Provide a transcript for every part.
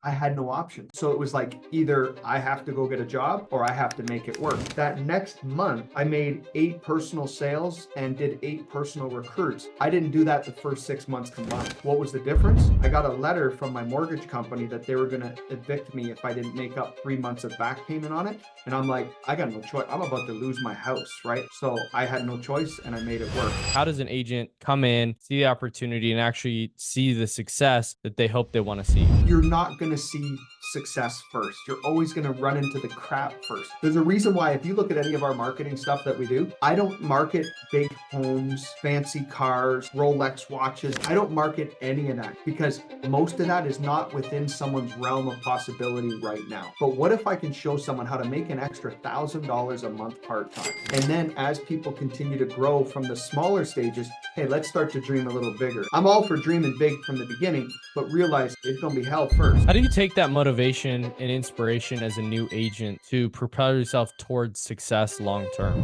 I had no option. So it was like either I have to go get a job or I have to make it work. That next month, I made 8 personal sales and did 8 personal recruits. I didn't do that the first 6 months combined. What was the difference? I got a letter from my mortgage company that they were going to evict me if I didn't make up 3 months of back payment on it. And I'm like, I got no choice. I'm about to lose my house, right? So I had no choice and I made it work. How does an agent come in, see the opportunity, and actually see the success that they hope they want to see? You're not going to see success first. You're always going to run into the crap first. There's a reason why, if you look at any of our marketing stuff that we do, I don't market big homes, fancy cars, Rolex watches. I don't market any of that because most of that is not within someone's realm of possibility right now. But what if I can show someone how to make an extra $1,000 a month part-time? And then as people continue to grow from the smaller stages, hey, let's start to dream a little bigger. I'm all for dreaming big from the beginning, but realize it's going to be hell first. How do you take that motivation and inspiration as a new agent to propel yourself towards success long term?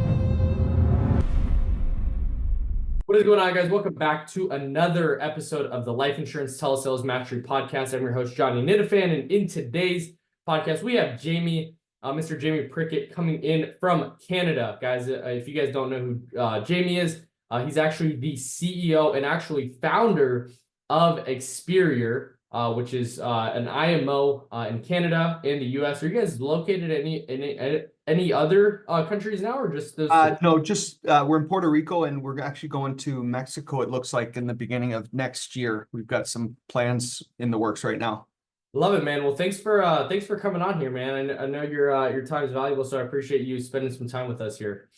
What is going on, guys? Welcome back to another episode of the Life Insurance Telesales Mastery Podcast. I'm your host, Johnny Nitafan, and in today's podcast, we have Mr. Jamie Prickett coming in from Canada. Guys, if you guys don't know who Jamie is, he's actually the CEO and actually founder of Experior, which is an IMO in Canada and the US. Are you guys located in any other countries now, or just those? No, just we're in Puerto Rico, and we're actually going to Mexico. It looks like in the beginning of next year. We've got some plans in the works right now. Love it, man. Well, thanks for coming on here, man. I know your time is valuable, so I appreciate you spending some time with us here.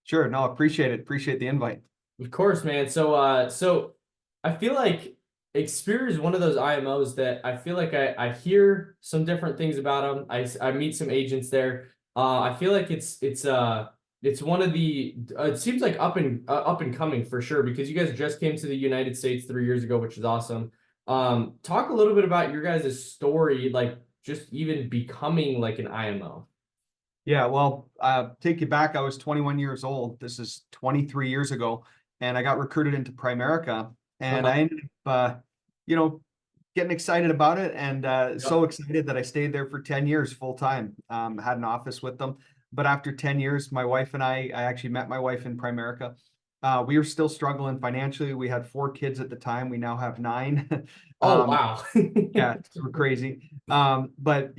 Sure, no, appreciate it. Appreciate the invite. Of course, man. So I feel like Experior is one of those IMOs that I feel like I hear some different things about them. I meet some agents there. I feel like it's one of the it seems like up and coming for sure, because you guys just came to the United States 3 years ago, which is awesome. Talk a little bit about your guys' story, like just even becoming like an IMO. Yeah, well, take you back. I was 21 years old. This is 23 years ago, and I got recruited into Primerica, and I ended up, getting excited about it, and so excited that I stayed there for 10 years full time. Had an office with them, but after 10 years, my wife and I actually met my wife in Primerica. We were still struggling financially. We had 4 kids at the time. We now have 9. Oh, wow. Yeah, we're crazy. But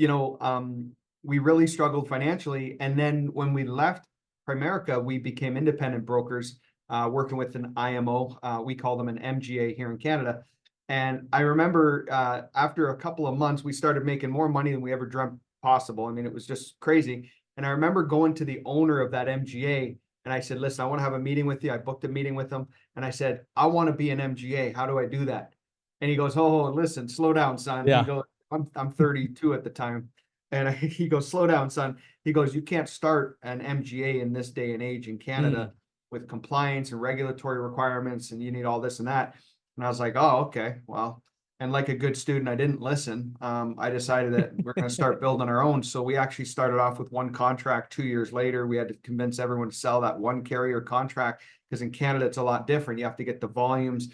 we really struggled financially. And then when we left Primerica, we became independent brokers, working with an IMO. We call them an MGA here in Canada. And I remember after a couple of months, we started making more money than we ever dreamt possible. I mean, it was just crazy. And I remember going to the owner of that MGA, and I said, listen, I want to have a meeting with you. I booked a meeting with him, and I said, I want to be an MGA. How do I do that? And he goes, oh, listen, slow down, son. Yeah. He goes, I'm 32 at the time. And he goes, slow down, son. He goes, you can't start an MGA in this day and age in Canada with compliance and regulatory requirements, and you need all this and that. And I was like, oh, okay, well, and like a good student, I didn't listen. I decided that we're going to start building our own. So we actually started off with one contract. 2 years later, we had to convince everyone to sell that one carrier contract, because in Canada, it's a lot different. You have to get the volumes,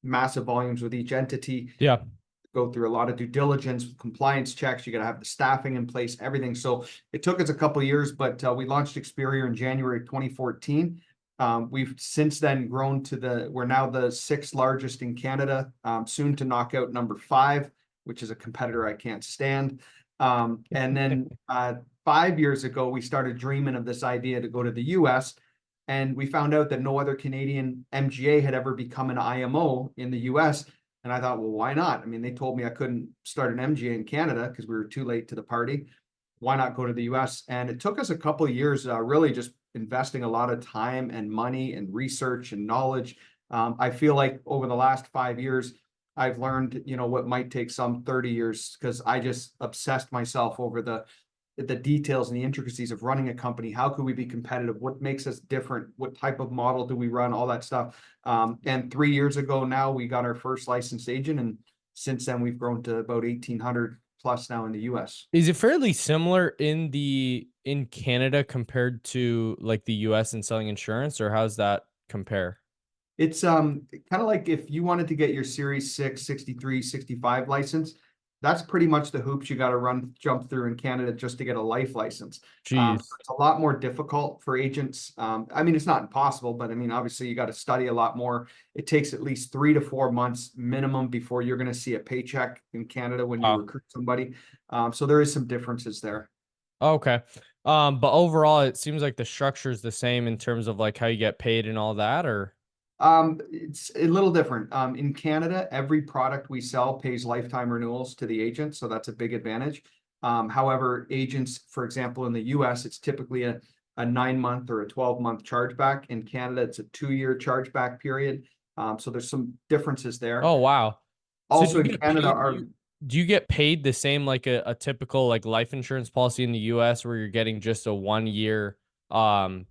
massive volumes with each entity. Yeah. Go through a lot of due diligence, compliance checks. You got to have the staffing in place, everything. So it took us a couple of years, but we launched Experior in January 2014. We've since then grown to we're now the 6th largest in Canada, soon to knock out number 5, which is a competitor I can't stand. And then 5 years ago, we started dreaming of this idea to go to the US, and we found out that no other Canadian MGA had ever become an IMO in the US. And I thought, well, why not? I mean, they told me I couldn't start an MGA in Canada because we were too late to the party. Why not go to the US? And it took us a couple of years, really just investing a lot of time and money and research and knowledge. I feel like over the last 5 years, I've learned, what might take some 30 years, because I just obsessed myself over the details and the intricacies of running a company. How could we be competitive? What makes us different? What type of model do we run? All that stuff. And 3 years ago now, we got our first licensed agent, and since then we've grown to about 1,800 plus now in the US. Is it fairly similar in Canada compared to like the US in selling insurance, or how's that compare? It's kind of like if you wanted to get your Series 6, 63, 65 license, That's pretty much the hoops you got to jump through in Canada just to get a life license. So Jeez. it's a lot more difficult for agents. I mean, it's not impossible, but I mean, obviously, you got to study a lot more. It takes at least 3 to 4 months minimum before you're going to see a paycheck in Canada when you Wow. recruit somebody. So there is some differences there. Okay. But overall, it seems like the structure is the same in terms of like how you get paid and all that, or It's a little different. In Canada, every product we sell pays lifetime renewals to the agent, so that's a big advantage. However, agents, for example, in the US, it's typically a 9 month or a 12-month chargeback. In Canada, it's a 2 year chargeback period. So there's some differences there. oh wow. So do Also you in get Canada, paid? Do you get paid the same like a typical like life insurance policy in the US where you're getting just a 1 year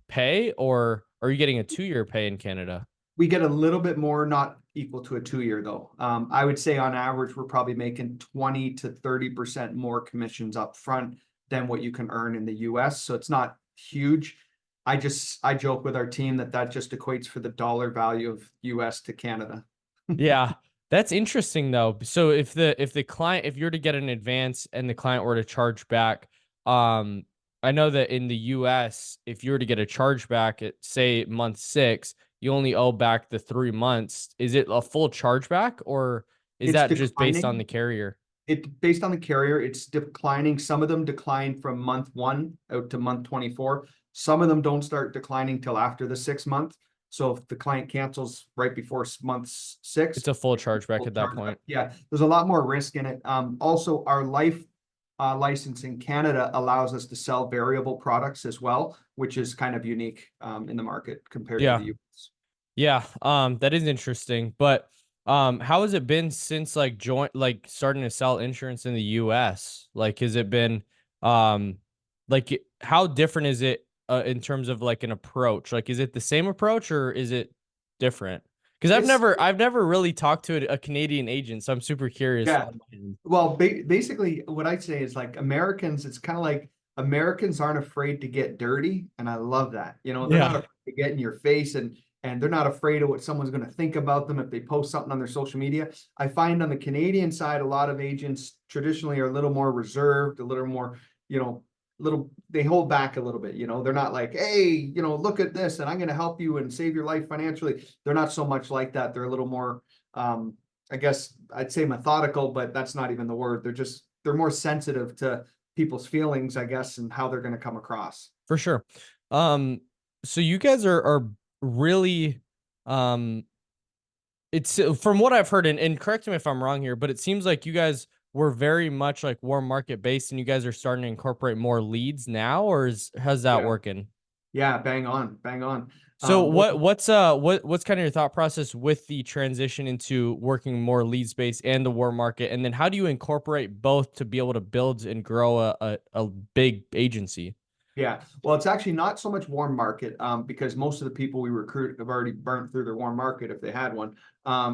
pay, or are you getting a 2 year pay in Canada? we get a little bit more, not equal to a 2 year though. I would say on average, we're probably making 20 to 30% more commissions up front than what you can earn in the US. So it's not huge. I joke with our team that just equates for the dollar value of US to Canada. Yeah, that's interesting though. So if the client, if you're to get an advance and the client were to charge back, I know that in the US, if you were to get a charge back at say month 6, you only owe back the 3 months. Is it a full chargeback, or is It's that just based on the declining. carrier? It based on the carrier, it's declining. Some of them decline from month 1 out to month 24. Some of them don't start declining till after the 6 month. So if the client cancels right before month 6, It's a full it's a chargeback full at that chargeback. point. Yeah, there's a lot more risk in it. Also, our life license in Canada allows us to sell variable products as well, which is kind of unique in the market compared to Yeah. the US. Yeah, that is interesting. But how has it been since like starting to sell insurance in the US? Like has it been how different is it in terms of like an approach? Like is it the same approach or is it different? Because It's I've never really talked to a Canadian agent, so I'm super curious Yeah. on my end. Well, basically, what I'd say is like Americans, it's kind of like Americans aren't afraid to get dirty, and I love that. They're not Yeah, afraid to get in your face, and they're not afraid of what someone's going to think about them if they post something on their social media. I find on the Canadian side, a lot of agents traditionally are a little more reserved, a little more, you know, they hold back a little bit. They're not like, hey, look at this, and I'm going to help you and save your life financially. They're not so much like that. They're a little more I guess I'd say methodical, but that's not even the word. They're more sensitive to people's feelings, I guess, and how they're going to come across. for sure. Um, so you guys are really um it's from what I've heard, and correct me if I'm wrong here, but it seems like you guys were very much like warm market based, and you guys are starting to incorporate more leads now, or how's that Yeah, working? yeah, bang on, bang on. So Well, what's kind of your thought process with the transition into working more leads based and the warm market, and then how do you incorporate both to be able to build and grow a big agency? yeah, well, it's actually not so much warm market because most of the people we recruit have already burnt through their warm market if they had one.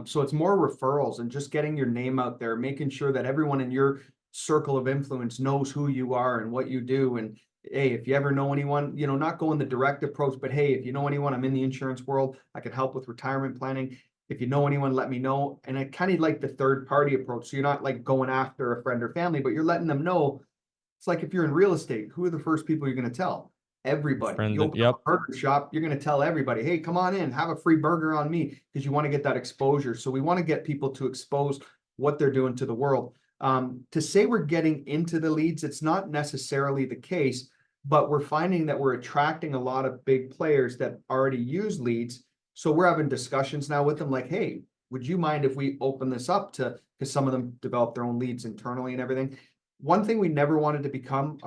So it's more referrals and just getting your name out there, making sure that everyone in your circle of influence knows who you are and what you do. And hey, if you ever know anyone, not going the direct approach, but hey, if you know anyone, I'm in the insurance world, I could help with retirement planning. If you know anyone, let me know. And I kind of like the third party approach. So you're not like going after a friend or family, but you're letting them know it's like if you're in real estate, who are the first people you're going to tell? Everybody. Friend You that, open up yep, a burger shop, you're going to tell everybody, hey, come on in, have a free burger on me because you want to get that exposure. So we want to get people to expose what they're doing to the world. To say we're getting into the leads, it's not necessarily the case, but we're finding that we're attracting a lot of big players that already use leads. So we're having discussions now with them like, hey, would you mind if we open this up to, because some of them develop their own leads internally and everything. One thing we never wanted to become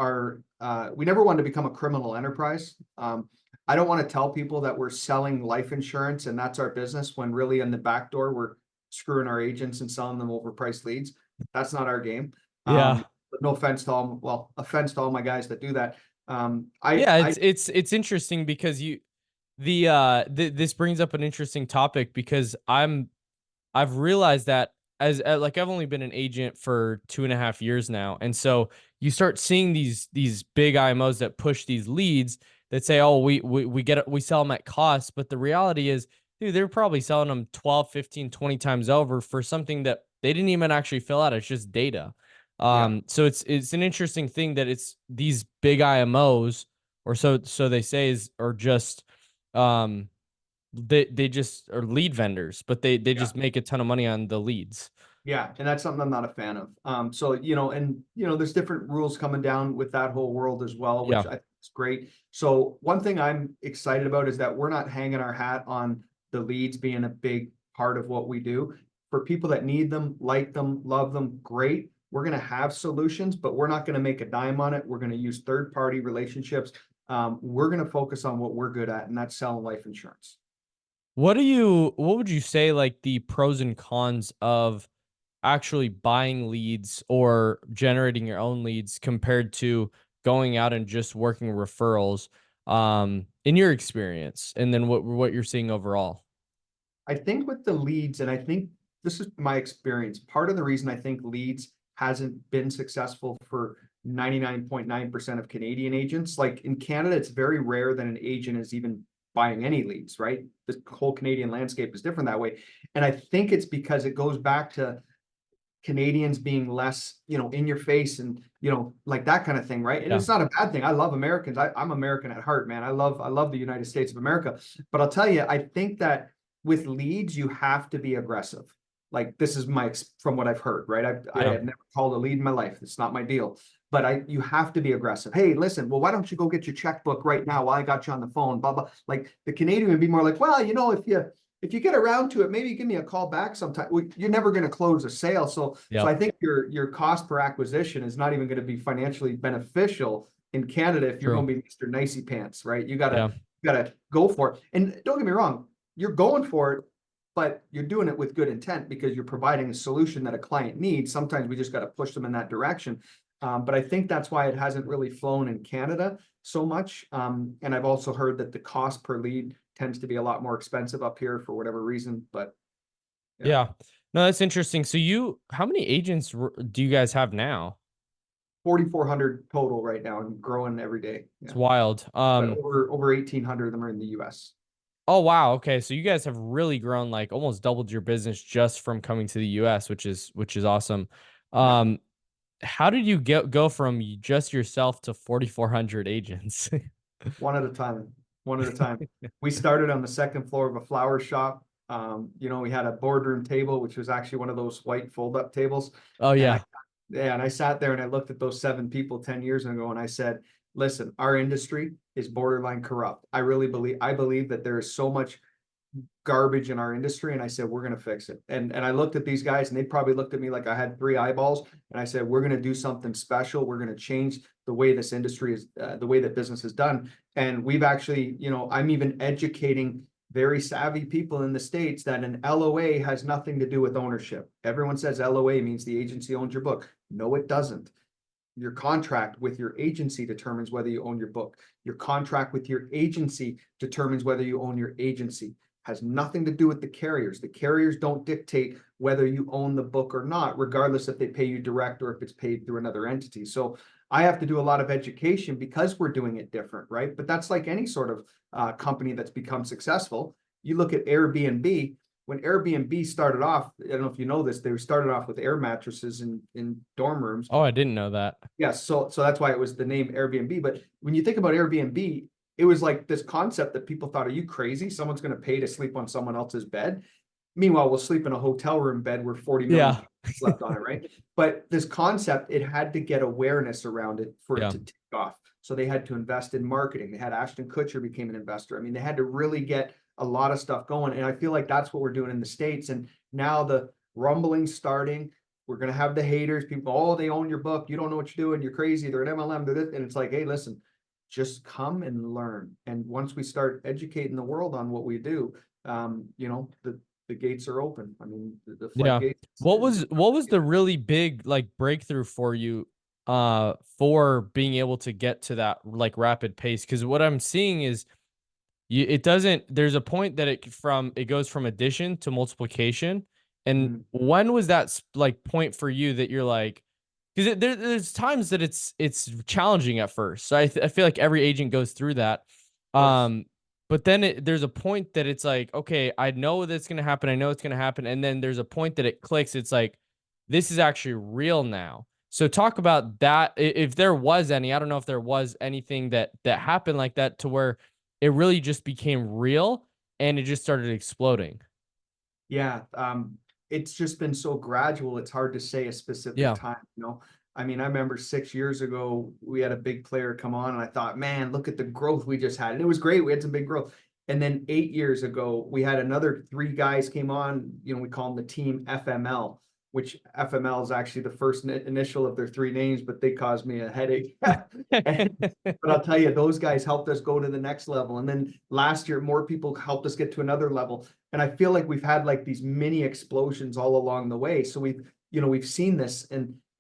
we never wanted to become a criminal enterprise. I don't want to tell people that we're selling life insurance and that's our business when really in the back door we're screwing our agents and selling them overpriced leads. That's not our game. yeah. But no offense to offense to all my guys that do that. Yeah, I it's interesting because this brings up an interesting topic because I've realized that like I've only been an agent for 2.5 years now, and so you start seeing these big IMOs that push these leads that say, oh, we sell them at cost, but the reality is, dude, they're probably selling them 12, 15, 20 times over for something that they didn't even actually fill out. It's just data. Yeah. So it's an interesting thing that it's these big IMOs, or so they say, are just um they just are lead vendors, but they Yeah. just make a ton of money on the leads. Yeah, and that's something I'm not a fan of. So there's different rules coming down with that whole world as well, Yeah. which I think is great. So one thing I'm excited about is that we're not hanging our hat on the leads being a big part of what we do. For people that need them, like them, love them, great. We're going to have solutions, but we're not going to make a dime on it. We're going to use third-party relationships. We're going to focus on what we're good at, and that's selling life insurance. What would you say like the pros and cons of actually buying leads or generating your own leads compared to going out and just working referrals, in your experience, and then what you're seeing overall? I think with the leads, and I think this is my experience, part of the reason I think leads hasn't been successful for 99.9% of Canadian agents. Like in Canada, it's very rare that an agent is even buying any leads, right? The whole Canadian landscape is different that way. And I think it's because it goes back to Canadians being less, in your face and, like that kind of thing, right? And Yeah. it's not a bad thing. I love Americans. I'm American at heart, man. I love the United States of America. But I'll tell you, I think that with leads, you have to be aggressive. Like this is from what I've heard, right? I Yeah. have never called a lead in my life. It's not my deal. But you have to be aggressive. Hey, listen, well, why don't you go get your checkbook right now while I got you on the phone? Blah blah. Like the Canadian would be more like, well, if you get around to it, maybe give me a call back sometime. Well, you're never going to close a sale. So I Yep. think your cost per acquisition is not even going to be financially beneficial in Canada if you're True. going to be Mr. Nicey Pants, right? You Yeah. gotta go for it. And don't get me wrong, you're going for it, but you're doing it with good intent because you're providing a solution that a client needs. Sometimes we just got to push them in that direction. But I think that's why it hasn't really flown in Canada so much. And I've also heard that the cost per lead tends to be a lot more expensive up here for whatever reason. But yeah, Yeah. No, that's interesting. So how many agents do you guys have now? 4,400 total right now and growing every day. It's Yeah. wild. But over 1,800 of them are in the US. Oh wow. Okay. So you guys have really grown, like almost doubled your business just from coming to the US, which is awesome. Yeah. Um, how did you go from just yourself to 4,400 agents? One at a time. One at a time. We started on the second floor of a flower shop. We had a boardroom table, which was actually one of those white fold-up tables. Oh And yeah. I sat there and I looked at those 7 people 10 years ago and I said, listen, our industry is borderline corrupt. I believe that there is so much garbage in our industry. And I said, we're going to fix it. And I looked at these guys and they probably looked at me like I had 3 eyeballs. And I said, we're going to do something special. We're going to change the way this industry is, the way that business is done. And we've actually, I'm even educating very savvy people in the States that an LOA has nothing to do with ownership. Everyone says LOA means the agency owns your book. No, it doesn't. Your contract with your agency determines whether you own your book. Your contract with your agency determines whether you own your agency. Has nothing to do with the carriers. The carriers don't dictate whether you own the book or not, regardless if they pay you direct or if it's paid through another entity. So I have to do a lot of education because we're doing it different, right? But that's like any sort of company that's become successful. You look at Airbnb. When Airbnb started off, I don't know if you know this, they started off with air mattresses in dorm rooms. Oh, I didn't know that. Yes, so that's why it was the name Airbnb. But when you think about Airbnb, it was like this concept that people thought, are you crazy? Someone's going to pay to sleep on someone else's bed. Meanwhile, we'll sleep in a hotel room bed where 40 million Yeah. people slept on it, right? But this concept, it had to get awareness around it for it Yeah. to take off. So they had to invest in marketing. They had Ashton Kutcher became an investor. I mean, they had to really get a lot of stuff going. And I feel like that's what we're doing in the States. And now the rumbling's starting. We're going to have the haters, people, oh, they own your book. You don't know what you're doing. You're crazy. They're an MLM. They're this. And it's like, hey, listen, just come and learn. And once we start educating the world on what we do, the gates are open. I mean, the Yeah. floodgates. What was the really big like breakthrough for you for being able to get to that like rapid pace? Because what I'm seeing is it doesn't, there's a point that it goes from addition to multiplication. And Mhm. when was that like point for you that you're like, because there's times that it's challenging at first. So I feel like every agent goes through that. Of course. But then there's a point that it's like, okay, I know that's gonna happen. I know it's gonna happen. And then there's a point that it clicks. It's like, this is actually real now. So talk about that. If there was any, I don't know if there was anything that happened like that to where it really just became real and it just started exploding. Yeah, it's just been so gradual, it's hard to say a specific Yeah. time, you know? I mean, I remember 6 years ago, we had a big player come on and I thought, man, look at the growth we just had. And it was great. We had some big growth. And then 8 years ago, we had another three guys came on, you know, we call them the team FML, which FML is actually the first initial of their three names, but they caused me a headache. But I'll tell you, those guys helped us go to the next level. And then last year, more people helped us get to another level. And I feel like we've had like these mini explosions all along the way. So we've seen this,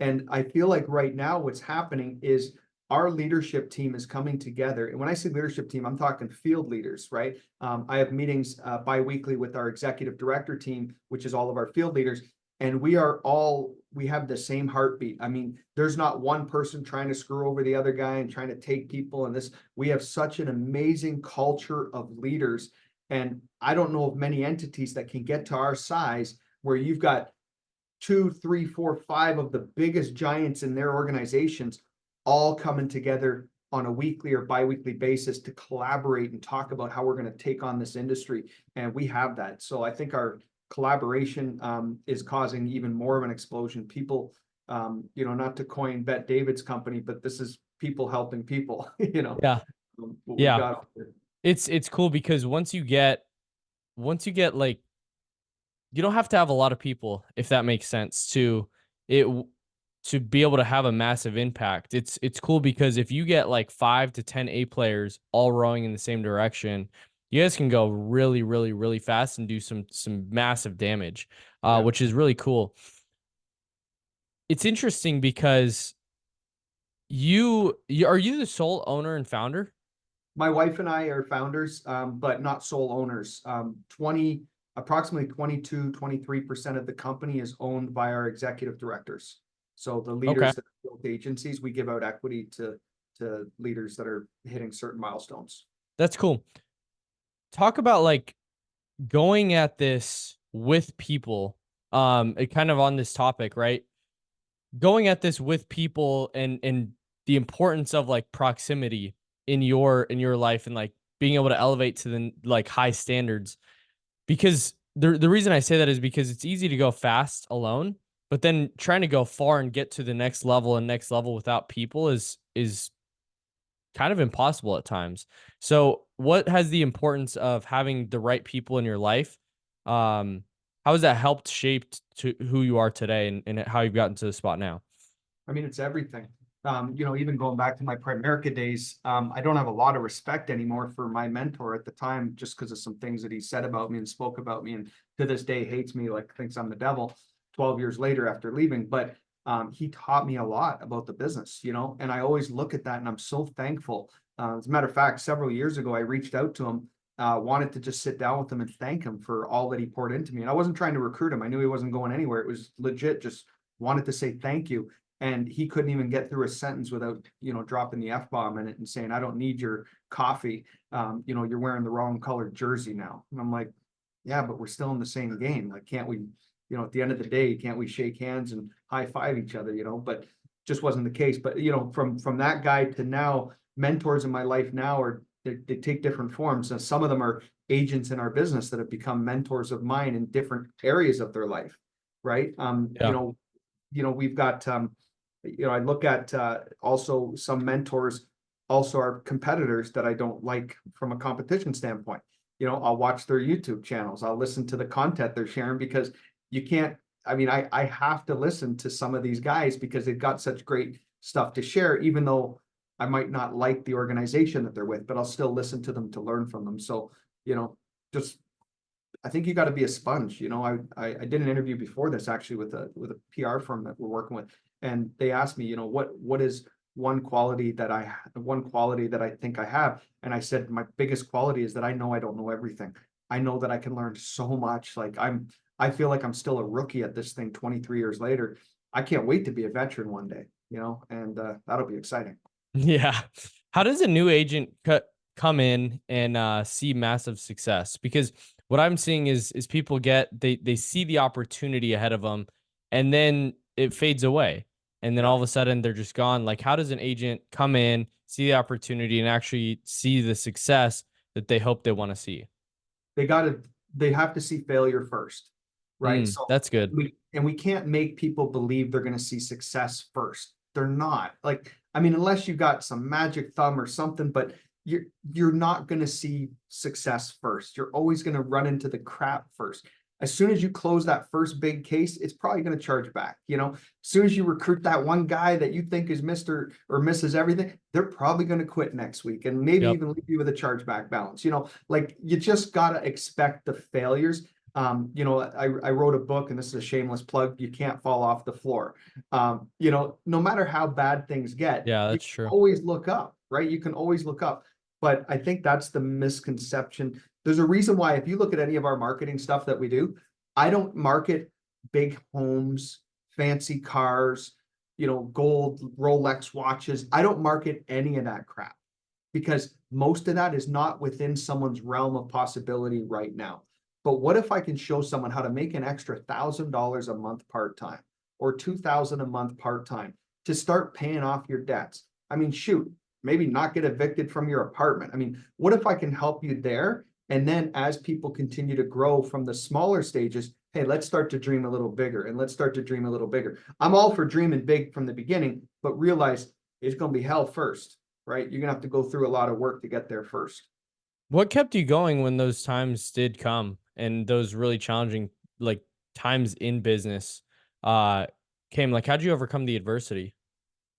and I feel like right now what's happening is our leadership team is coming together. And when I say leadership team, I'm talking field leaders, right? I have meetings bi-weekly with our executive director team, which is all of our field leaders. And we have the same heartbeat. I mean, there's not one person trying to screw over the other guy and trying to take people. And we have such an amazing culture of leaders. And I don't know of many entities that can get to our size where you've got two, three, four, five of the biggest giants in their organizations all coming together on a weekly or bi-weekly basis to collaborate and talk about how we're going to take on this industry. And we have that. So I think our collaboration is causing even more of an explosion. People, not to coin Bet David's company, but this is people helping people, Yeah. what we've Yeah. got here. It's cool because once you get like, you don't have to have a lot of people, if that makes sense, it to be able to have a massive impact. It's cool because if you get like 5 to 10 A players all rowing in the same direction, you guys can go really, really, really fast and do some massive damage, Yeah. which is really cool. It's interesting because are you the sole owner and founder? My wife and I are founders, but not sole owners. Approximately 23% of the company is owned by our executive directors. So the Okay. leaders that build agencies, we give out equity to leaders that are hitting certain milestones. That's cool. Talk about like going at this with people, kind of on this topic, right? Going at this with people and the importance of like proximity in your life and like being able to elevate to the like high standards. Because the reason I say that is because it's easy to go fast alone, but then trying to go far and get to the next level and next level without people is kind of impossible at times. So what has the importance of having the right people in your life? How has that helped shape to who you are today and how you've gotten to the spot now? I mean, it's everything. Even going back to my Primerica days, I don't have a lot of respect anymore for my mentor at the time, just because of some things that he said about me and spoke about me, and to this day hates me, like thinks I'm the devil. 12 years later after leaving, but he taught me a lot about the business, and I always look at that and I'm so thankful. As a matter of fact, several years ago, I reached out to him, wanted to just sit down with him and thank him for all that he poured into me. And I wasn't trying to recruit him. I knew he wasn't going anywhere. It was legit, just wanted to say thank you. And he couldn't even get through a sentence without, dropping the F-bomb in it and saying, I don't need your coffee. You're wearing the wrong colored jersey now. And I'm like, yeah, but we're still in the same game. Like, can't we, at the end of the day, can't we shake hands and high five each other, but just wasn't the case. But, from that guy to now, mentors in my life now they take different forms. And some of them are agents in our business that have become mentors of mine in different areas of their life. Right. Yeah. We've got, I look at also some mentors, also are competitors that I don't like from a competition standpoint. I'll watch their YouTube channels. I'll listen to the content they're sharing because you can't, I have to listen to some of these guys because they've got such great stuff to share, even though I might not like the organization that they're with, but I'll still listen to them to learn from them. So, just I think you got to be a sponge. I did an interview before this actually with a PR firm that we're working with, and they asked me, what is one quality that I think I have, and I said my biggest quality is that I know I don't know everything. I know that I can learn so much. Like I feel like I'm still a rookie at this thing 23 years later. I can't wait to be a veteran one day, and that'll be exciting. Yeah. How does a new agent come in and see massive success? Because what I'm seeing is people they see the opportunity ahead of them and then it fades away. and then all of a sudden they're just gone. Like, how does an agent come in, see the opportunity, and actually see the success that they hope they want to see? They gotta, they have to see failure first, right? So That's good. we can't make people believe they're gonna see success first. They're not. Like, I mean, unless you got some magic thumb or something, but you're not gonna see success first. You're always gonna run into the crap first. As soon as you close that first big case, it's probably gonna charge back. As soon as you recruit that one guy that you think is Mr. or Mrs. Everything, they're probably gonna quit next week and maybe Yep. even leave you with a chargeback balance. Like you just gotta expect the failures. I wrote a book, and this is a shameless plug. You can't fall off the floor. No matter how bad things get, Yeah, you that's can true. always look up, right? You can always look up. But I think that's the misconception. There's a reason why, if you look at any of our marketing stuff that we do, I don't market big homes, fancy cars, gold Rolex watches. I don't market any of that crap because most of that is not within someone's realm of possibility right now. But what if I can show someone how to make an extra $1,000 a month part-time or 2,000 a month part-time to start paying off your debts? I mean, shoot, maybe not get evicted from your apartment. I mean, what if I can help you there? And then as people continue to grow from the smaller stages, hey, let's start to dream a little bigger, and let's start to dream a little bigger. I'm all for dreaming big from the beginning, but realize it's going to be hell first, right? You're going to have to go through a lot of work to get there first. What kept you going when those times did come and those really challenging like times in business uh came? Like, how'd you overcome the adversity?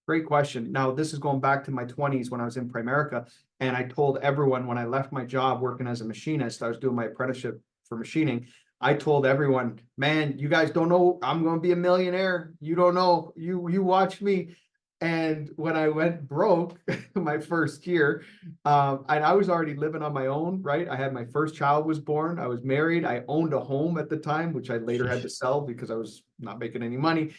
Great question. Now, this is going back to my 20s when I was in Primerica, and I told everyone when I left my job working as a machinist, I was doing my apprenticeship for machining. I told everyone, man, you guys don't know I'm going to be a millionaire. You don't know. You watch me. And when I went broke my first year, and I was already living on my own, right? I had my first child was born. I was married. I owned a home at the time, which I later had to sell because I was not making any money.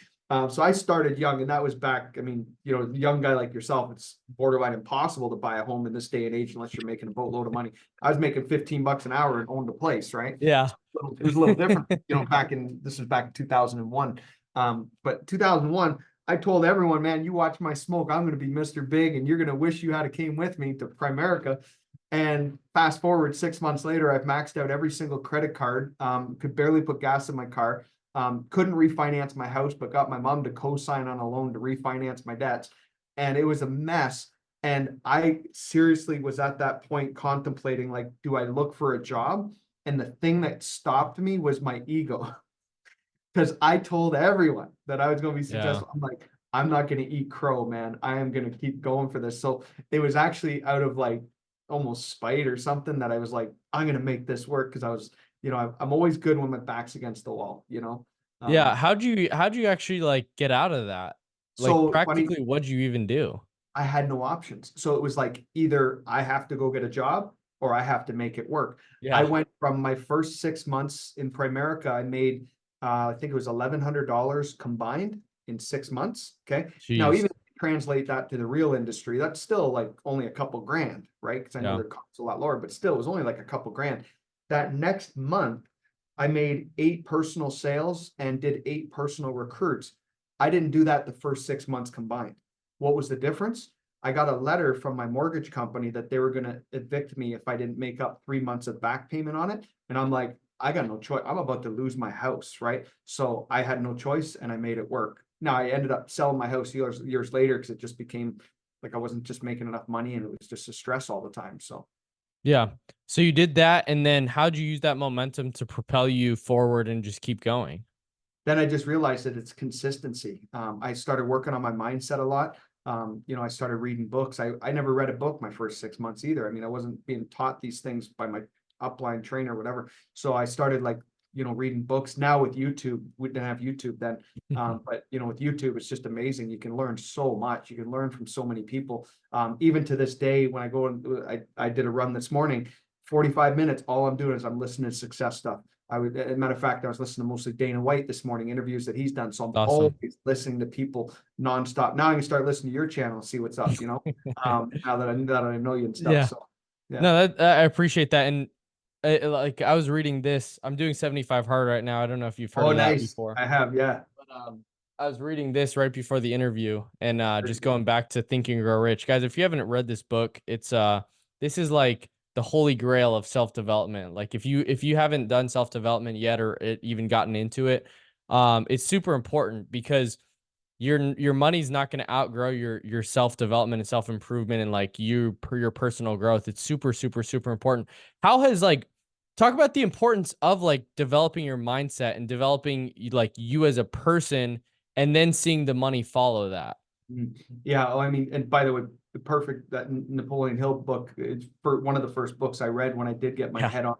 So I started young, and that was back. I mean, a young guy like yourself, it's borderline impossible to buy a home in this day and age unless you're making a boatload of money. I was making 15 bucks an hour and owned a place, right? Yeah. It was a little different, this was back in 2001. But 2001, I told everyone, man, you watch my smoke, I'm going to be Mr. Big, and you're going to wish you had came with me to Primerica. And fast forward 6 months later, I've maxed out every single credit card, could barely put gas in my car. Couldn't refinance my house, but got my mom to co-sign on a loan to refinance my debts. And it was a mess. And I seriously was at that point contemplating, like, do I look for a job? And the thing that stopped me was my ego. Because I told everyone that I was going to be Yeah. successful. I'm like, I'm not going to eat crow, man. I am going to keep going for this. So it was actually out of like almost spite or something that I was like, I'm going to make this work because I was, I'm always good when my back's against the wall. Yeah. Um, How'd you actually like get out of that? Like, so funny, practically, what'd you even do? I had no options. So it was like either I have to go get a job or I have to make it work. I Yeah. went from my first 6 months in Primerica, I made I think it was $1,100 combined in 6 months. Okay. Now, Jeez. even translate that to the real industry, that's still like only a couple grand, right? Because I know Yeah. their costs a lot lower, but still it was only like a couple grand. That next month, I made 8 personal sales and did 8 personal recruits. I didn't do that the first 6 months combined. What was the difference? I got a letter from my mortgage company that they were going to evict me if I didn't make up 3 months of back payment on it. And I'm like, I got no choice. I'm about to lose my house, right? So I had no choice and I made it work. Now I ended up selling my house years later because it just became like I wasn't just making enough money and it was just a stress all the time. So Yeah. So you did that, and then how'd you use that momentum to propel you forward and just keep going? then I just realized that it's consistency. I started working on my mindset a lot. I started reading books. I never read a book my first 6 months either. I mean, I wasn't being taught these things by my upline trainer or whatever. So I started like, reading books. Now with YouTube, we didn't have YouTube then. But with YouTube, it's just amazing. You can learn so much. You can learn from so many people. Even to this day, when I go and I did a run this morning, 45 minutes, all I'm doing is I'm listening to success stuff. As a matter of fact, I was listening to mostly Dana White this morning, interviews that he's done. So I'm Awesome. always listening to people nonstop. Now I can start listening to your channel and see what's up, now that I know you and stuff. Yeah. So yeah. No, that I appreciate that. And like, I was reading this. I'm doing 75 hard right now. I don't know if you've heard Oh, of that nice. before. I have, yeah. I was reading this right before the interview, and just going back to Think and Grow Rich. Guys, if you haven't read this book, it's this is like the holy grail of self-development. Like if you haven't done self-development yet or even gotten into it, it's super important because your money's not going to outgrow your self-development and self-improvement and like your personal growth. It's super, super, super important. How has like talk about the importance of like developing your mindset and developing like you as a person and then seeing the money follow that. Yeah. Oh, I mean, and by the way, the perfect that Napoleon Hill book, it's for one of the first books I read when I did get my Yeah. head on.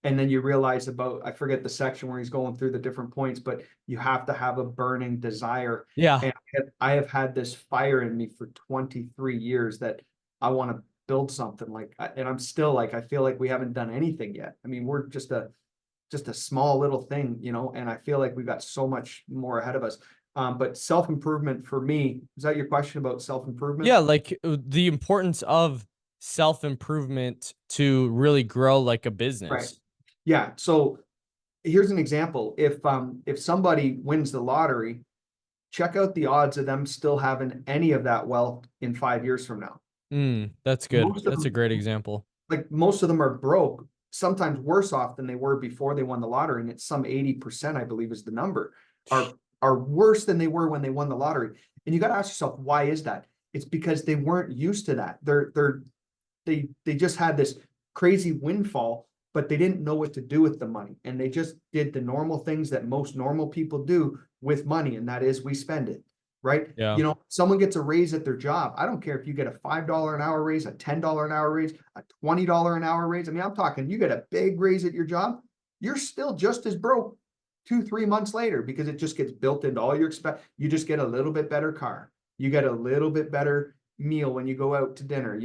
And then you realize about, I forget the section where he's going through the different points, but you have to have a burning desire. Yeah. And I have had this fire in me for 23 years that I want to build something like, and I'm still like, I feel like we haven't done anything yet. I mean, we're just a small little thing, and I feel like we've got so much more ahead of us. But self-improvement for me, is that your question about self-improvement? Yeah, like the importance of self-improvement to really grow like a Right. business. Yeah. So here's an example. If somebody wins the lottery, check out the odds of them still having any of that wealth in 5 years from now. That's good. Most of That's a them, great example. like most of them are broke, sometimes worse off than they were before they won the lottery. And it's some 80%, I believe is the number, are worse than they were when they won the lottery. And you got to ask yourself, why is that? It's because they weren't used to that. They just had this crazy windfall, but they didn't know what to do with the money. And they just did the normal things that most normal people do with money. And that is we spend it, right? Yeah. Someone gets a raise at their job. I don't care if you get a $5 an hour raise, a $10 an hour raise, a $20 an hour raise. I mean, I'm talking, you get a big raise at your job, you're still just as broke 2, 3 months later because it just gets built into all your expense. You just get a little bit better car. You get a little bit better meal when you go out to dinner.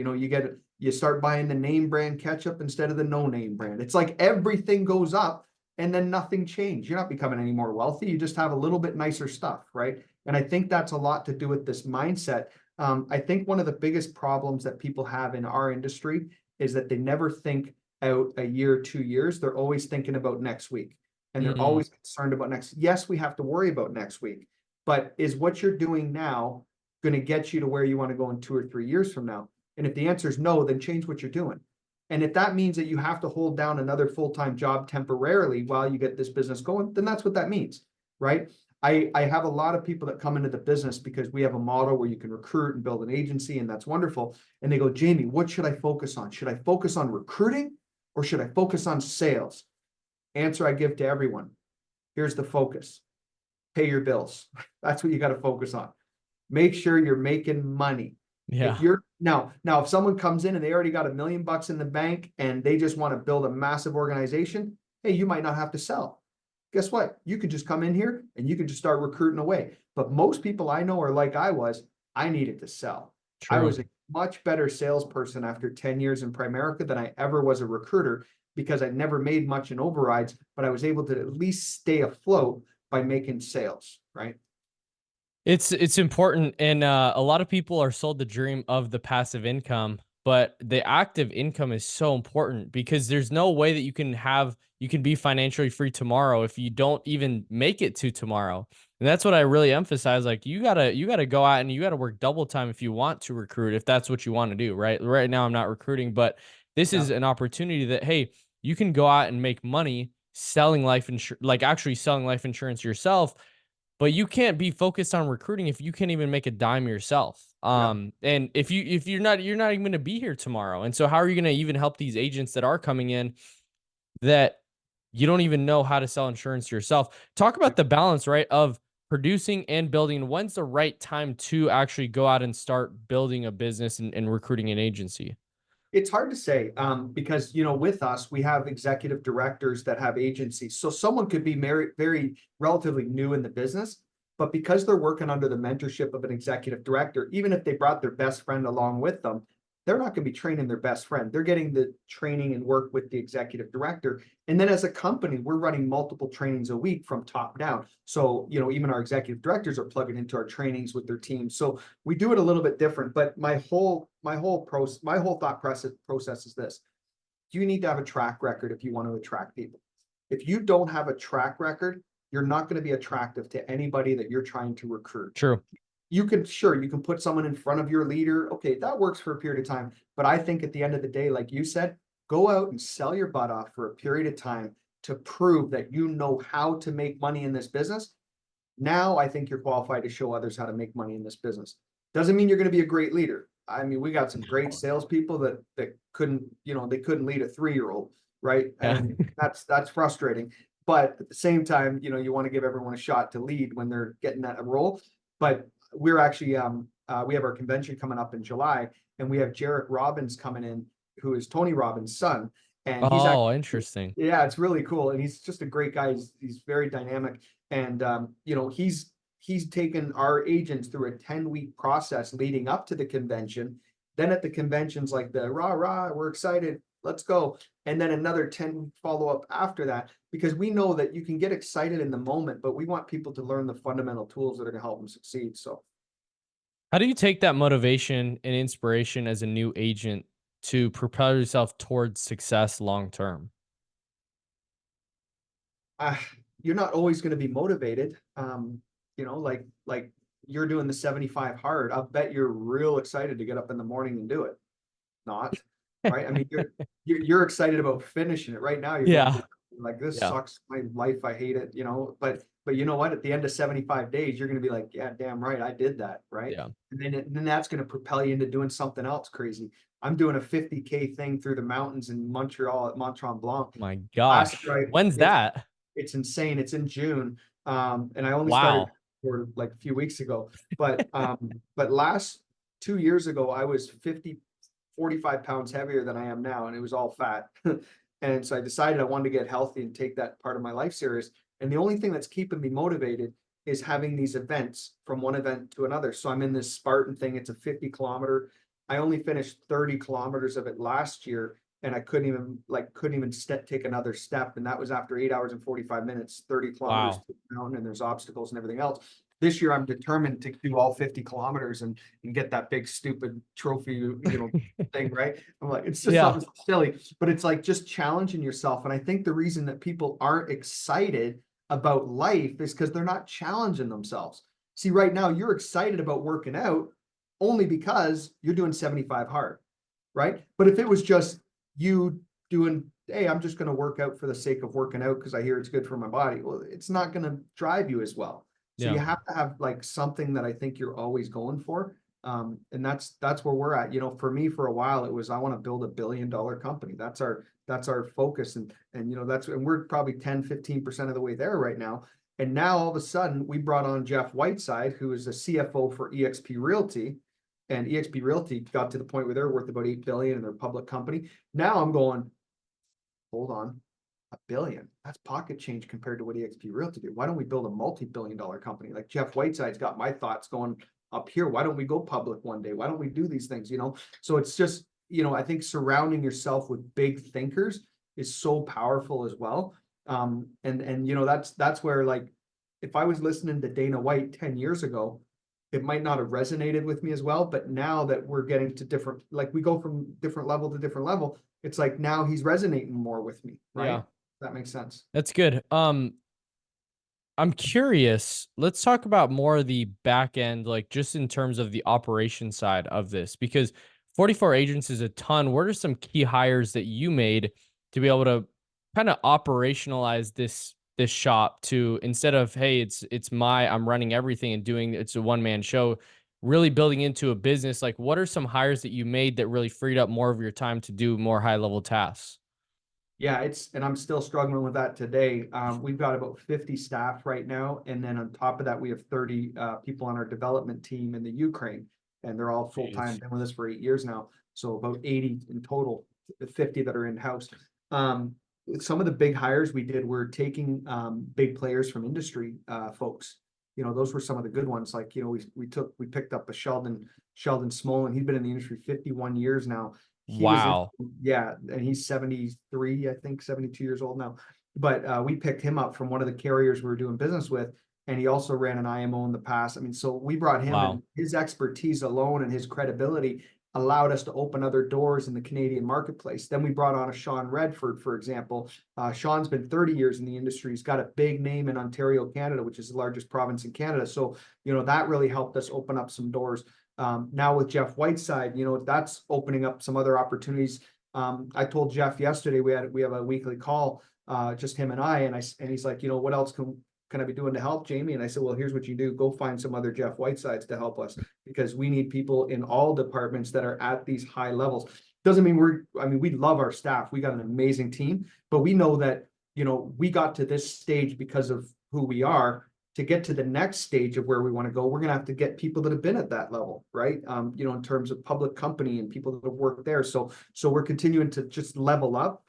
You start buying the name brand ketchup instead of the no name brand. It's like everything goes up and then nothing changed. You're not becoming any more wealthy. You just have a little bit nicer stuff, right? And I think that's a lot to do with this mindset. I think one of the biggest problems that people have in our industry is that they never think out a year, 2 years. They're always thinking about next week. And they're always concerned about next. Yes, we have to worry about next week, but is what you're doing now going to get you to where you want to go in 2 or 3 years from now? And if the answer is no, then change what you're doing. And if that means that you have to hold down another full-time job temporarily while you get this business going, then that's what that means, right? I have a lot of people that come into the business because we have a model where you can recruit and build an agency, and that's wonderful. And they go, Jamie, what should I focus on? Should I focus on recruiting or should I focus on sales? Answer I give to everyone. Here's the focus. Pay your bills. That's what you got to focus on. Make sure you're making money. Yeah. If you're now, if someone comes in and they already got $1 million in the bank and they just want to build a massive organization, hey, you might not have to sell. Guess what? You could just come in here and you can just start recruiting away. But most people I know are like I was. I needed to sell. I True. was a much better salesperson after 10 years in Primerica than I ever was a recruiter because I never made much in overrides, but I was able to at least stay afloat by making sales, right? It's important, and a lot of people are sold the dream of the passive income, but the active income is so important because there's no way that you can be financially free tomorrow if you don't even make it to tomorrow. And that's what I really emphasize. Like you gotta go out and you gotta work double time if you want to recruit, if that's what you want to do. Right now I'm not recruiting, but this Yeah. is an opportunity that hey, you can go out and make money selling life insurance, like actually selling life insurance yourself, but you can't be focused on recruiting if you can't even make a dime yourself. Yeah. And if you're not even going to be here tomorrow. And so how are you going to even help these agents that are coming in that you don't even know how to sell insurance yourself? Talk about the balance, right, of producing and building. When's the right time to actually go out and start building a business and recruiting an agency? It's hard to say because, with us, we have executive directors that have agencies. So someone could be very relatively new in the business, but because they're working under the mentorship of an executive director, even if they brought their best friend along with them, they're not going to be training their best friend. They're getting the training and work with the executive director. And then as a company, we're running multiple trainings a week from top down. So, even our executive directors are plugging into our trainings with their team. So we do it a little bit different, but my whole thought process is this. You need to have a track record if you want to attract people. If you don't have a track record, you're not going to be attractive to anybody that you're trying to recruit. True. You can, sure, you can put someone in front of your leader. Okay, that works for a period of time. But I think at the end of the day, like you said, go out and sell your butt off for a period of time to prove that you know how to make money in this business. Now I think you're qualified to show others how to make money in this business. Doesn't mean you're going to be a great leader. I mean, we got some great salespeople that couldn't, they couldn't lead a 3-year-old, right? Yeah. And that's frustrating. But at the same time, you want to give everyone a shot to lead when they're getting that role. But we're actually we have our convention coming up in July, and we have Jarek Robbins coming in, who is Tony Robbins' son, and he's actually, Oh, interesting. yeah, it's really cool, and he's just a great guy. He's very dynamic, and he's taken our agents through a 10-week process leading up to the convention. Then at the convention's like the rah rah, we're excited, let's go, and then another 10-week follow-up after that, because we know that you can get excited in the moment, but we want people to learn the fundamental tools that are going to help them succeed. So How do you take that motivation and inspiration as a new agent to propel yourself towards success long term? uh, you're not always going to be motivated. Like you're doing the 75 hard. I'll bet you're real excited to get up in the morning and do it. Not right. I mean, you're excited about finishing it right now. You're going Yeah. through, like, this Yeah. sucks. My life, I hate it. But you know what? At the end of 75 days, you're going to be like, yeah, damn right, I did that, right? Yeah. And then that's going to propel you into doing something else crazy. I'm doing a 50K thing through the mountains in Montreal at Mont Tremblant. My Last gosh. year, When's that? it's insane. It's in June. And I only started Wow. for like a few weeks ago. But last 2 years ago, I was 45 pounds heavier than I am now, and it was all fat. And so I decided I wanted to get healthy and take that part of my life serious. And the only thing that's keeping me motivated is having these events from one event to another. So I'm in this Spartan thing. It's a 50-kilometer. I only finished 30 kilometers of it last year, and I couldn't even take another step. And that was after 8 hours and 45 minutes, 30 kilometers Wow. to the mountain, and there's obstacles and everything else. This year I'm determined to do all 50 kilometers and get that big stupid trophy, thing, right? I'm like, it's just Yeah. something silly, but it's like just challenging yourself. And I think the reason that people aren't excited about life is because they're not challenging themselves. See, right now you're excited about working out only because you're doing 75 hard, right? But if it was just you doing, hey, I'm just going to work out for the sake of working out because I hear it's good for my body, well, it's not going to drive you as well. So Yeah. you have to have like something that I think you're always going for. And that's where we're at. For me, for a while, it was, I want to build $1 billion company. That's our focus. And we're probably 10-15% of the way there right now. And now all of a sudden we brought on Jeff Whiteside, who is the CFO for eXp Realty. And eXp Realty got to the point where they're worth about 8 billion and they're a public company. Now I'm going, hold on, $1 billion. That's pocket change compared to what eXp Realty did. Why don't we build a multi-billion-dollar company? Like Jeff Whiteside's got my thoughts going up here. Why don't we go public one day? Why don't we do these things? So it's just, I think surrounding yourself with big thinkers is so powerful as well. That's where, like, if I was listening to Dana White 10 years ago, it might not have resonated with me as well. But now that we're getting to different, like, we go from different level to different level, it's like now he's resonating more with me, right? Yeah. That makes sense. That's good. I'm curious. Let's talk about more of the back end, like just in terms of the operation side of this, because 44 agents is a ton. What are some key hires that you made to be able to kind of operationalize this shop to, instead of, hey, I'm running everything and it's a one-man show, really building into a business? Like, what are some hires that you made that really freed up more of your time to do more high-level tasks? Yeah, and I'm still struggling with that today. We've got about 50 staff right now. And then on top of that, we have 30 people on our development team in the Ukraine, and they're all full-time, Jeez. been with us for 8 years now. So about 80 in total, 50 that are in-house. Some of the big hires we did were taking big players from industry folks. Those were some of the good ones. Like, we picked up a Sheldon Smolin. He's been in the industry 51 years now. He was in, Wow. yeah, and he's 73, I think 72 years old now. But we picked him up from one of the carriers we were doing business with, and he also ran an IMO in the past. I mean, so we brought him, and Wow. his expertise alone and his credibility allowed us to open other doors in the Canadian marketplace. Then we brought on a Sean Redford, for example. Sean's been 30 years in the industry. He's got a big name in Ontario, Canada, which is the largest province in Canada. So, that really helped us open up some doors. Now with Jeff Whiteside, that's opening up some other opportunities. I told Jeff yesterday, we have a weekly call, just him and and he's like, what else can I be doing to help, Jamie? And I said, well, here's what you do. Go find some other Jeff Whitesides to help us, because we need people in all departments that are at these high levels. Doesn't mean we love our staff. We got an amazing team, but we know that, we got to this stage because of who we are. To get to the next stage of where we want to go, we're going to have to get people that have been at that level, right? In terms of public company and people that have worked there. So we're continuing to just level up,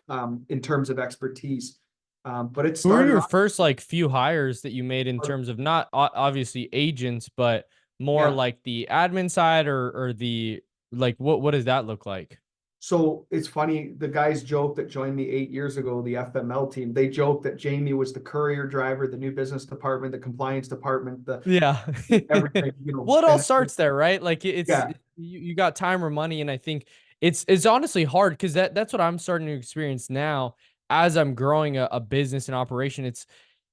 in terms of expertise. But it Who were started your off. first like few hires that you made in terms of not obviously agents, but more Yeah. like the admin side or the like what does that look like? So it's funny, the guys joke that joined me 8 years ago, the FML team, they joke that Jamie was the courier driver, the new business department, the compliance department, the Yeah. everything, Well, it all starts there, right? Like it's yeah. you got time or money, and I think it's honestly hard because that's what I'm starting to experience now as I'm growing a business and operation.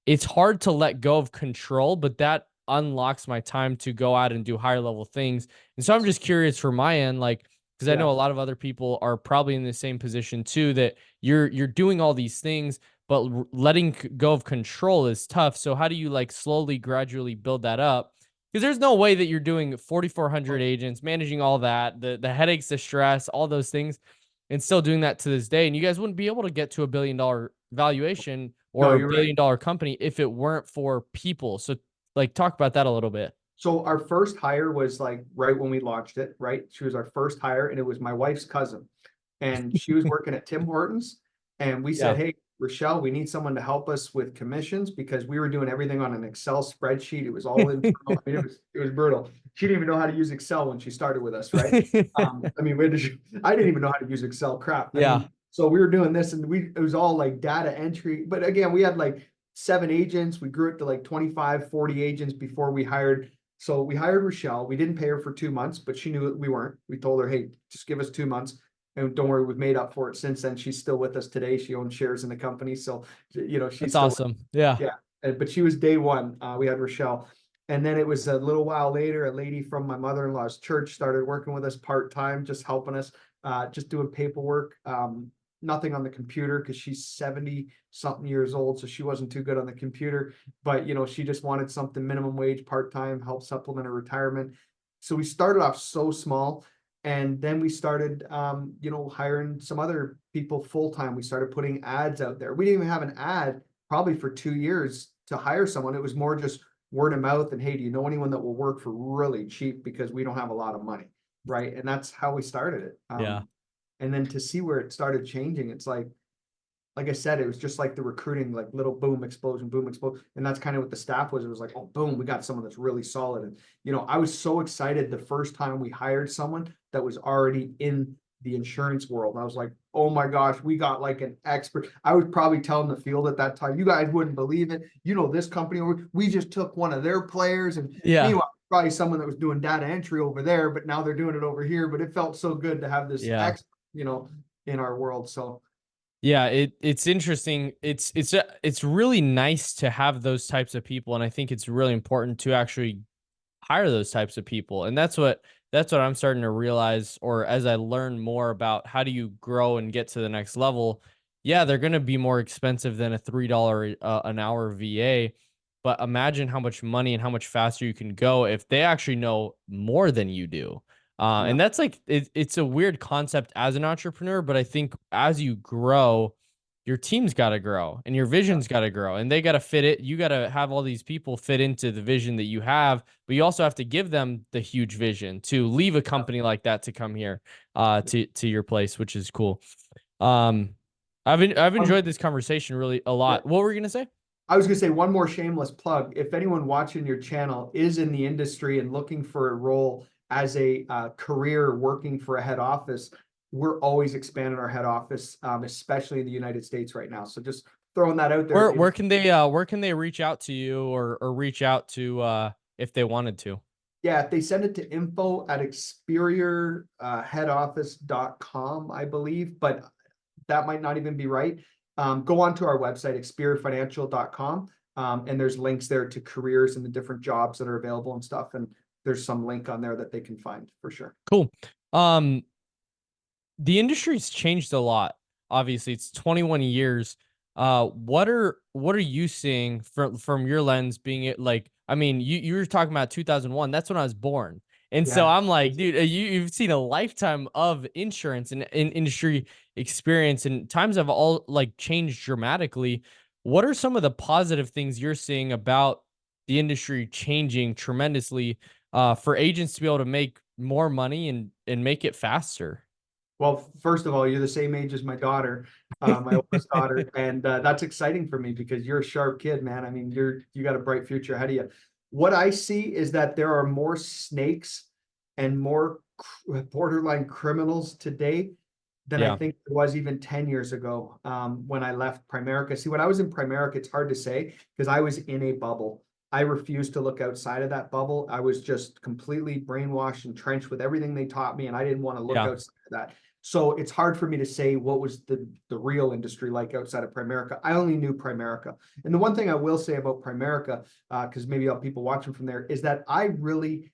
It's hard to let go of control, but that unlocks my time to go out and do higher level things. And so I'm just curious for my end, like, because I Yeah. know a lot of other people are probably in the same position too, that you're doing all these things, but letting go of control is tough. So how do you like slowly, gradually build that up? Because there's no way that you're doing 4,400 agents, managing all that, the headaches, the stress, all those things, and still doing that to this day. And you guys wouldn't be able to get to $1 billion valuation No, or a you're right. billion-dollar company if it weren't for people. So like talk about that a little bit. So our first hire was like right when we launched it, right? She was our first hire, and it was my wife's cousin. And she was working at Tim Hortons. And we said, Yeah. hey, Rochelle, we need someone to help us with commissions, because we were doing everything on an Excel spreadsheet. It was all internal. I mean, it was brutal. She didn't even know how to use Excel when she started with us, right? I didn't even know how to use Excel crap. Yeah. So we were doing this, and it was all like data entry. But again, we had like 7 agents. We grew it to like 25, 40 agents before we hired. So we hired Rochelle. We didn't pay her for 2 months, but she knew we weren't. We told her, hey, just give us 2 months. And don't worry, we've made up for it since then. She's still with us today. She owns shares in the company. So, she's That's still, awesome. Yeah. yeah. But she was day one. We had Rochelle. And then it was a little while later, a lady from my mother-in-law's church started working with us part-time, just helping us, just doing paperwork. Nothing on the computer, because she's 70 something years old. So she wasn't too good on the computer, but she just wanted something minimum wage, part-time, help supplement her retirement. So we started off so small. And then we started, hiring some other people full-time. We started putting ads out there. We didn't even have an ad probably for 2 years to hire someone. It was more just word of mouth and, hey, do you know anyone that will work for really cheap, because we don't have a lot of money, right? And that's how we started it. Yeah. And then to see where it started changing, it's like I said, it was just like the recruiting, like little boom, explosion, boom, explosion. And that's kind of what the staff was. It was like, oh, boom, we got someone that's really solid. And, I was so excited the first time we hired someone that was already in the insurance world. I was like, oh my gosh, we got like an expert. I was probably telling the field at that time, you guys wouldn't believe it. This company, we just took one of their players. And Yeah. meanwhile, probably someone that was doing data entry over there, but now they're doing it over here. But it felt so good to have this Yeah. expert, in our world. So, Yeah, it's interesting. It's really nice to have those types of people, and I think it's really important to actually hire those types of people. And that's what I'm starting to realize, or as I learn more about how do you grow and get to the next level. Yeah, they're going to be more expensive than a $3 an hour VA, but imagine how much money and how much faster you can go if they actually know more than you do. yeah, And that's like it's a weird concept as an entrepreneur, but I think as you grow, your team's got to grow and your yeah, vision's got to grow, and they got to fit it. You got to have all these people fit into the vision that you have, but you also have to give them the huge vision to leave a company like that to come here to your place, which is cool. Um, I've um, enjoyed this conversation really a yeah. lot. What were you gonna say? I was gonna say one more shameless plug. If anyone watching your channel is in the industry and looking for a role as a career working for a head office, we're always expanding our head office, especially in the United States right now. So just throwing that out there. Where can they reach out to you or reach out to if they wanted to? Yeah, if they send it to info@experior headoffice.com, I believe, but that might not even be right. Go on to our website, experiorfinancial.com, and there's links there to careers and the different jobs that are available and stuff. And there's some link on there that they can find for sure. Cool. The industry's changed a lot. Obviously, it's 21 years. What are you seeing from your lens being it like, I mean, you were talking about 2001. That's when I was born. And so Yeah. I'm like, dude, you've seen a lifetime of insurance and in industry experience, and times have all like changed dramatically. What are some of the positive things you're seeing about the industry changing tremendously for agents to be able to make more money and make it faster? Well, first of all, you're the same age as my daughter, my oldest daughter, and that's exciting for me because you're a sharp kid, man. I mean, you got a bright future ahead of you. What I see is that there are more snakes and more borderline criminals today than I Yeah. think there was even 10 years ago, when I left Primerica. See, when I was in Primerica, it's hard to say because I was in a bubble. I refused to look outside of that bubble. I was just completely brainwashed, entrenched with everything they taught me, and I didn't want to look Yeah. outside of that. So it's hard for me to say what was the real industry like outside of Primerica. I only knew Primerica. And the one thing I will say about Primerica, because maybe I'll have people watching from there, is that I really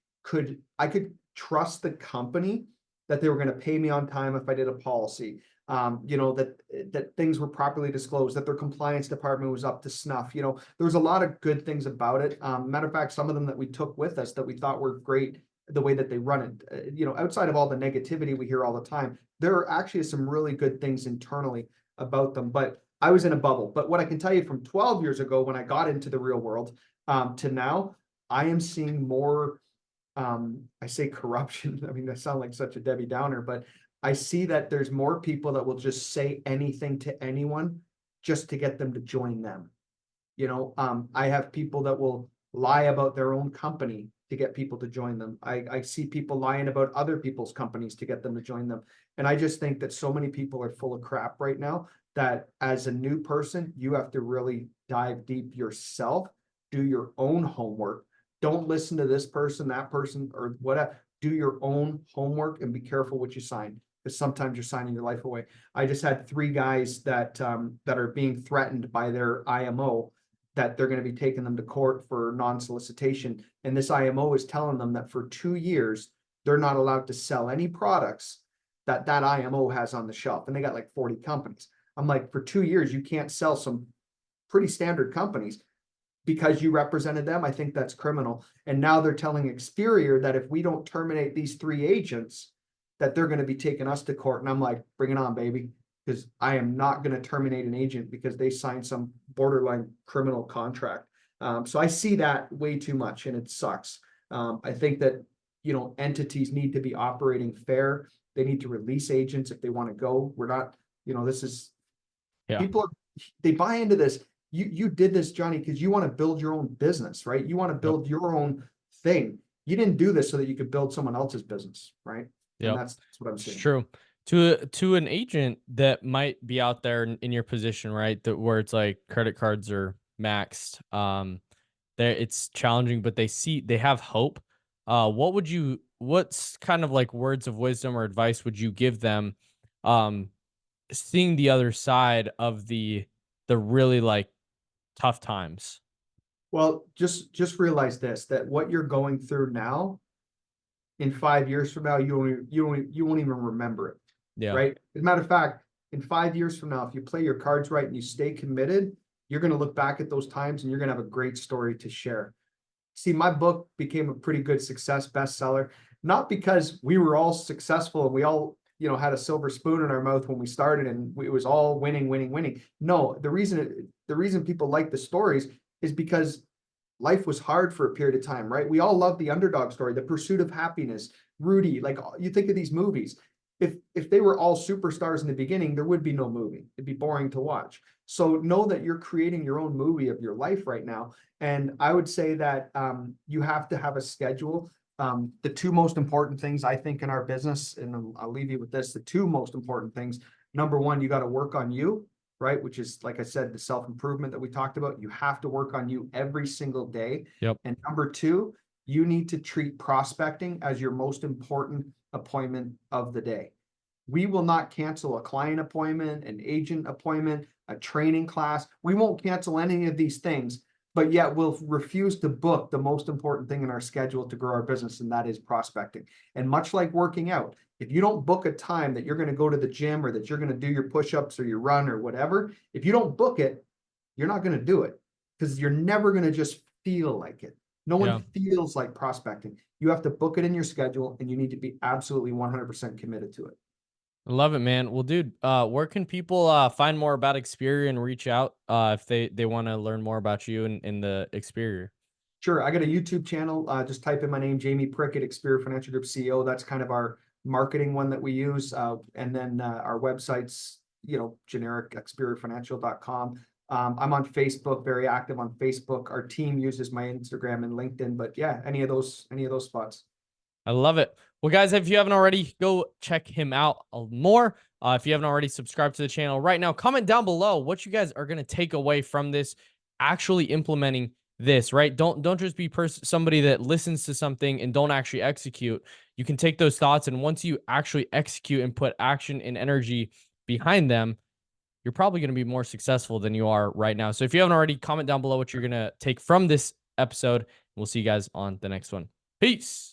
I could trust the company that they were going to pay me on time if I did a policy. That things were properly disclosed, that their compliance department was up to snuff. There was a lot of good things about it. Matter of fact, some of them that we took with us that we thought were great, the way that they run it. Outside of all the negativity we hear all the time, there are actually some really good things internally about them. But I was in a bubble. But what I can tell you from 12 years ago, when I got into the real world, to now, I am seeing more, I say corruption. I mean, that sounds like such a Debbie Downer, but I see that there's more people that will just say anything to anyone just to get them to join them. I have people that will lie about their own company to get people to join them. I see people lying about other people's companies to get them to join them. And I just think that so many people are full of crap right now that as a new person, you have to really dive deep yourself, do your own homework. Don't listen to this person, that person, or whatever. Do your own homework and be careful what you sign, because sometimes you're signing your life away. I just had 3 guys that are being threatened by their IMO, that they're going to be taking them to court for non-solicitation. And this IMO is telling them that for 2 years, they're not allowed to sell any products that IMO has on the shelf. And they got like 40 companies. I'm like, for 2 years, you can't sell some pretty standard companies because you represented them. I think that's criminal. And now they're telling Experior that if we don't terminate these 3 agents, that they're going to be taking us to court. And I'm like, bring it on, baby. Because I am not going to terminate an agent because they signed some borderline criminal contract. So I see that way too much, and it sucks. I think that, entities need to be operating fair. They need to release agents if they want to go. We're not, this is, Yeah. people, they buy into this. You did this, Johnny, because you want to build your own business, right? You want to build your own thing. You didn't do this so that you could build someone else's business, right? And Yep. that's what I'm It's saying. true. To an agent that might be out there in your position, right? That where it's like credit cards are maxed. There it's challenging, but they have hope. What's kind of like words of wisdom or advice would you give them, seeing the other side of the really like tough times? Well, just realize this, that what you're going through now, in 5 years from now, you won't even remember it, Yeah. right? As a matter of fact, in 5 years from now, if you play your cards right and you stay committed, you're going to look back at those times and you're going to have a great story to share. See, my book became a pretty good success bestseller, not because we were all successful and we all, had a silver spoon in our mouth when we started and it was all winning, winning, winning. No, the reason people like the stories is because life was hard for a period of time, right? We all love the underdog story, the pursuit of happiness, Rudy. Like, you think of these movies. If they were all superstars in the beginning, there would be no movie. It'd be boring to watch. So know that you're creating your own movie of your life right now. And I would say that you have to have a schedule. The 2 most important things I think in our business, and I'll leave you with this, the 2 most important things. Number 1, you got to work on you, right? Which is, like I said, the self-improvement that we talked about. You have to work on you every single day. Yep. And number 2, you need to treat prospecting as your most important appointment of the day. We will not cancel a client appointment, an agent appointment, a training class. We won't cancel any of these things, but yet we'll refuse to book the most important thing in our schedule to grow our business, and that is prospecting. And much like working out, if you don't book a time that you're going to go to the gym or that you're going to do your push-ups or your run or whatever, if you don't book it, you're not going to do it, because you're never going to just feel like it. No one feels like prospecting. You have to book it in your schedule, and you need to be absolutely 100% committed to it. I love it, man. Well, dude, where can people find more about Experior and reach out if they want to learn more about you and the Experior? Sure. I got a YouTube channel. Just type in my name, Jamie Prickett, Experior Financial Group CEO. That's kind of our marketing one that we use. And then our website's, generic experiorfinancial.com. I'm on Facebook, very active on Facebook. Our team uses my Instagram and LinkedIn, but yeah, any of those spots. I love it. Well, guys, if you haven't already, go check him out more. If you haven't already subscribed to the channel right now, comment down below what you guys are going to take away from this, actually implementing this, right? Don't just be somebody that listens to something and don't actually execute. You can take those thoughts, and once you actually execute and put action and energy behind them, you're probably going to be more successful than you are right now. So if you haven't already, comment down below what you're going to take from this episode. We'll see you guys on the next one. Peace.